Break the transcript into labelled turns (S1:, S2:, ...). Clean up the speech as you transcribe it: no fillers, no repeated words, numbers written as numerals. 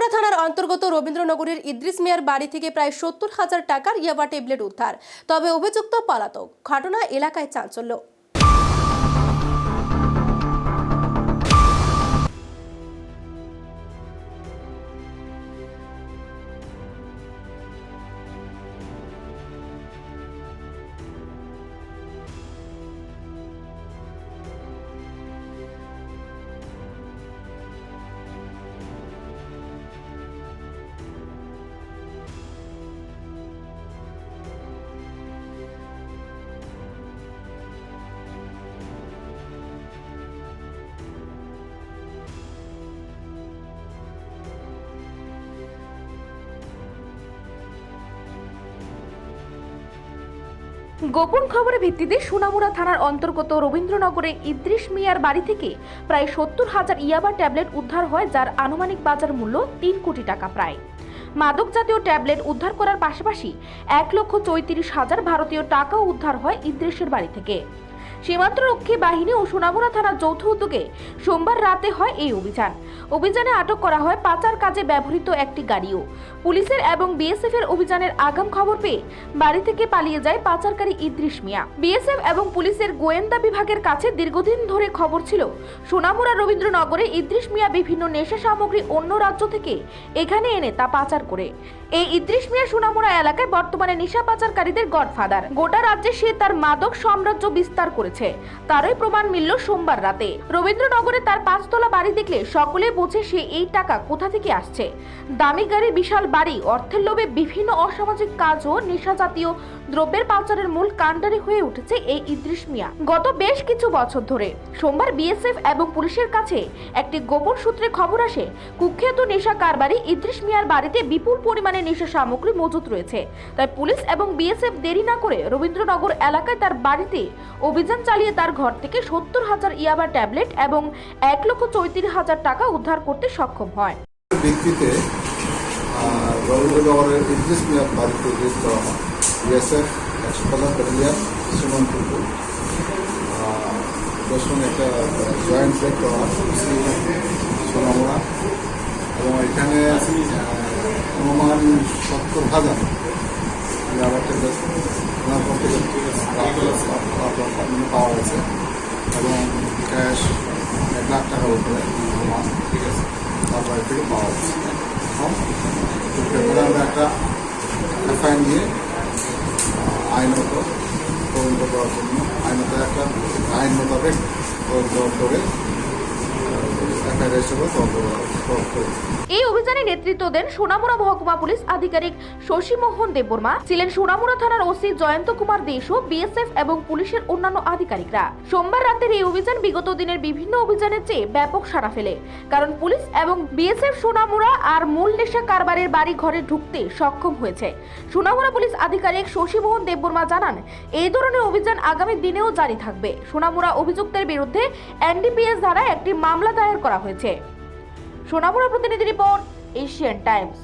S1: সোনামুড়া থানার অন্তর্গত রবীন্দ্রনগরের ইদ্রিস মিয়ার বাড়ি থেকে প্রায় 70,000 টাকার ইয়াবা ট্যাবলেট উদ্ধার। তবে অভিযুক্ত পলাতক। ঘটনা এলাকায় চাঞ্চল্য।
S2: গোপন খবরের ভিত্তিতে সোনামুড়া থানার অন্তর্গত রবীন্দ্রনগরের ইদ্রিস মিয়ার বাড়ি থেকে প্রায় 70,000 ইয়াবা ট্যাবলেট উদ্ধার হয়, যার আনুমানিক বাজার মূল্য 3 কোটি টাকা প্রায়। মাদক জাতীয় ট্যাবলেট উদ্ধার করার পাশাপাশি 1,34,000 ভারতীয় টাকাও উদ্ধার হয় ইদ্রিসের বাড়ি থেকে। সীমান্তরক্ষী বাহিনী ও সোনামুড়া থানার যৌথ উদ্যোগে সোমবার রাতে হয় এই অভিযানে আটক করা হয় পাচার কাজে ব্যবহৃত একটি গাড়িও। পুলিশের এবং বিএসএফ এর অভিযানের আগাম খবর পেয়ে বাড়ি থেকে পালিয়ে যায় পাচারকারী ইদ্রিস মিয়া। বিএসএফ এবং পুলিশের গোয়েন্দা বিভাগের কাছে দীর্ঘদিন ধরে খবর ছিল সোনামুড়া রবীন্দ্রনগরে ইদ্রিস মিয়া বিভিন্ন নেশা সামগ্রী অন্য রাজ্য থেকে এখানে এনে তা পাচার করে। এই ইদ্রিস মিয়া সোনামুড়া এলাকায় বর্তমানে নেশা পাচারকারীদের গডফাদার। গোটা রাজ্যে সে তার মাদক সাম্রাজ্য বিস্তার করেছে, তারই প্রমাণ মিলল সোমবার রাতে। রবীন্দ্রনগরে তার 5 তলা বাড়ি দেখলে সকলে বোঝে সে এই টাকা কোথা থেকে আসছে। দামি গাড়ি, বিশাল বাড়ি, অর্থের লোভে বিভিন্ন অসামাজিক কাজ ও নেশা জাতীয় দ্রব্যের পাচারের মূল কাণ্ডারি হয়ে উঠেছে এই ইদ্রিস মিয়া। গত বেশ কিছু বছর ধরে সোমবার বিএসএফ এবং পুলিশের কাছে একটি গোপন সূত্রে খবর আসে কুখ্যাত নেশা কারবারি ইদ্রিস মিয়ার বাড়িতে বিপুল পরিমাণে নেশা সামগ্রী মজুত রয়েছে। তাই পুলিশ এবং বিএসএফ দেরি না করে রবীন্দ্রনগর এলাকায় তার বাড়িতে অভিযান চালিয়ে তার ঘর থেকে 70,000 ইয়াবা ট্যাবলেট এবং 1,34,000 টাকা উদ্ধার করতে সক্ষম হয়।
S3: ভিত্তিতে রবীন্দ্রনগরের ইদ্রিস মিয়ার বাড়িতে রেড করা হয় বিএসএফ 100,000 ব্যাটালিয়ন সীমান্তপুর দর্শন একটা জয়েন্ট রেড করা হয় সোনামুড়া, এবং এখানে অনুমান 70,000 ইয়াবা ট্যাবলেট পাওয়া গেছে এবং ক্যাশ 1 লাখ টাকার উপরে তার বাড়ি থেকে পাওয়া গেছে। আমরা একটা এফআইআর নিয়ে আইনত তদন্ত করার জন্য আইন মোতাবেক তদন্ত করে এফআইআর হিসেবে তদন্ত করে।
S2: এই অভিযানে নেতৃত্ব দেন সোনামুড়া মহকুমা পুলিশ আধিকারিক শশী মোহন দেববর্মা, ছিলেন সোনামুড়া থানার ওসি জয়ন্ত কুমার দেশ ও বিএসএফ এবং পুলিশের অন্যান্য আধিকারিকরা। সোমবার রাতের এই অভিযান বিগত দিনের বিভিন্ন অভিযানের চেয়ে ব্যাপক সাড়া ফেলে, কারণ পুলিশ এবং বিএসএফ সোনামুড়া আর মূল নেশা কারবারের বাড়ি ঘরে ঢুকতে সক্ষম হয়েছে। সোনামুড়া পুলিশ আধিকারিক শশী মোহন দেববর্মা জানান, এই ধরনের অভিযান আগামী দিনেও জারি থাকবে। সোনামুড়া অভিযুক্তের বিরুদ্ধে এনডিপিএস ধারায় একটি মামলা দায়ের করা হয়েছে। সোনামুড়া প্রতিনিধি রিপোর্ট, এশিয়ান টাইমস।